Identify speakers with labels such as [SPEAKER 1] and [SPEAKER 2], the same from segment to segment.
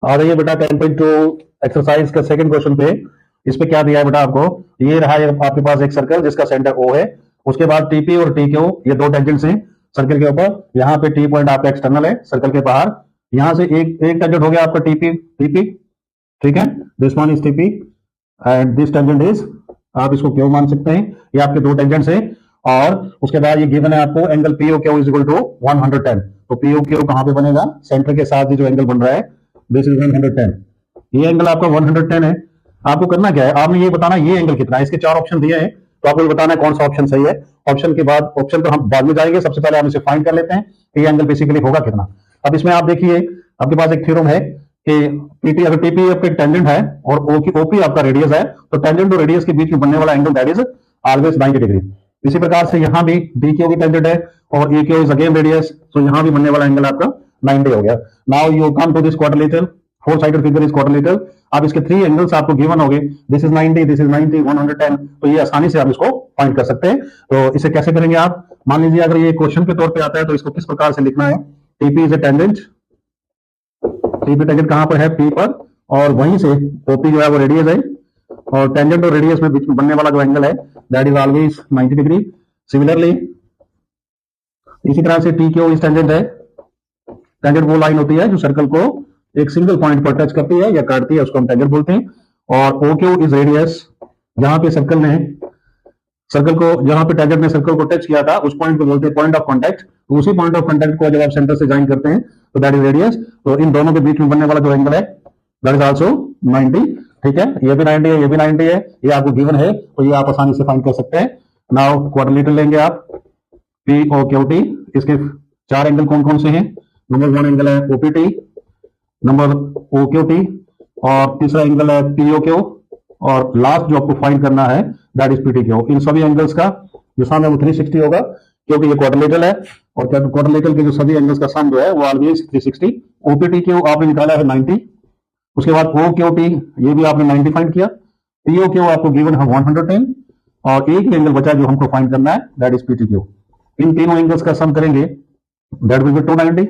[SPEAKER 1] आ जाइए बेटा 10.2 एक्सरसाइज का सेकंड क्वेश्चन पे। इस पे क्या दिया है बेटा आपको, ये रहा है आपके पास एक सर्कल जिसका सेंटर O है, उसके बाद TP और TQ ये दो टेंजेंट्स हैं सर्कल के ऊपर। यहाँ पे T पॉइंट आपका एक्सटर्नल है सर्कल के बाहर, यहाँ से एक टेंजेंट हो गया आपका TP, ठीक है, this one is TP and this tangent is, आप इसको क्यों मान सकते हैं, ये आपके दो टेंजेंट्स हैं। और उसके बाद ये गिवन है आपको angle POQ is equal to 110। तो POQ कहां पे बनेगा, सेंटर के साथ ही जो एंगल बन रहा है दिस इज 110, ये एंगल आपका 110 है। आपको करना क्या है, आपने ये बताना ये एंगल कितना है। इसके चार ऑप्शन दिए हैं तो आपको ये बताना है कौन सा ऑप्शन सही है। ऑप्शन के बाद ऑप्शन तो हम बाद में जाएंगे, सबसे पहले हम इसे फाइंड कर लेते हैं कि ये एंगल बेसिकली होगा कितना। अब इसमें आप देखिए आपके पास एक थ्योरम है कि PT अगर TP आपका टेंजेंट है और OP आपका रेडियस है, तो टेंजेंट और रेडियस के बीच में बनने वाला angle that is always 90 degree. इसी प्रकार से यहाँ भी DQ भी टेंजेंट है और AQ इज अगेन रेडियस, तो यहाँ भी बनने वाला एंगल आपका 90 हो गया। Now you come to this quadrilateral, four sided figure is quadrilateral. अब इसके थ्री एंगल्स आपको गिवन होंगे, दिस इज 90, दिस इज 90, 110, तो ये आसानी से आप इसको फाइंड कर सकते हैं। तो इसे कैसे करेंगे आप, मान लीजिए अगर ये क्वेश्चन के तौर पे आता है तो इसको किस प्रकार से लिखना है, TP is a tangent, TP tangent कहां पर है, P पर, और वहीं से OP जो है वो रेडियस है, और टेंजेंट और रेडियस में बीच में बनने वाला जो एंगल है that is always 90 degree. Similarly इसी तरह से TQ इज टेंजेंट है, टेंजेंट वो लाइन होती है जो सर्कल को एक सिंगल पॉइंट पर टच करती है या काटती है, उसको हम टेंजेंट बोलते हैं। और OQ इज रेडियस, जहां पे सर्कल को जहां पे टेंजेंट ने सर्कल को टच किया था उस पॉइंट को बोलते हैं पॉइंट ऑफ कांटेक्ट। तो उसी पॉइंट ऑफ कांटेक्ट को जब आप सेंटर से ज्वाइन करते हैं तो दैट इज रेडियस। तो इन दोनों के बीच में बनने वाला जो एंगल है दैट इज आल्सो 90, ठीक है, ये भी 90 है, ये भी 90 है, ये आपको गिवन है, तो ये आप आसानी से फाइंड कर सकते हैं। नाउ क्वाड्रिलेटरल लेंगे आप POQT, इसके चार एंगल कौन कौन से हैं, नंबर वन एंगल है OPT, नंबर OQT, और तीसरा एंगल है POQ, और लास्ट जो आपको फाइंड करना है दैट इज PTQ। इन सभी एंगल्स का जो सम है वो 360 होगा क्योंकि ये क्वाड्रिलेटरल है, और क्वाड्रिलेटरल के जो सभी एंगल्स का सम जो है वो ऑलवेज 360। OPTQ आपने निकाला है 90, उसके बाद OQT ये भी आपने 90 फाइंड किया, POQ आपको गिवन है 110, और एक ही एंगल बचा जो हमको फाइंड करना है दैट इज PTQ। इन तीनों एंगल्स का सम करेंगे that will be 290।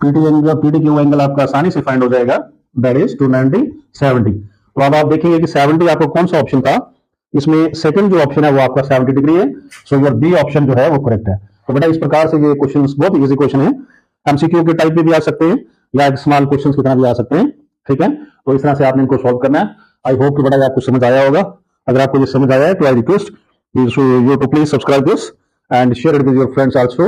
[SPEAKER 1] PTQ angle आपका आसानी से फाइंड हो जाएगा दैट इज 290 70। तो अब आप देखेंगे कि 70 आपको कौन सा ऑप्शन था, इसमें सेकंड जो ऑप्शन है वो आपका 70 डिग्री है, सो योर बी ऑप्शन जो है वो करेक्ट है। तो बेटा इस प्रकार से ये क्वेश्चन बहुत इजी क्वेश्चन है, MCQ के टाइप में भी आ सकते हैं या स्मॉल क्वेश्चन की तरह भी आ सकते हैं, ठीक है। तो इस तरह से आपने इनको सॉल्व करना है। आई होप कि बेटा आपको समझ आया होगा। अगर आपको ये समझ आया है तो I request you to please subscribe this and share it with your friends also.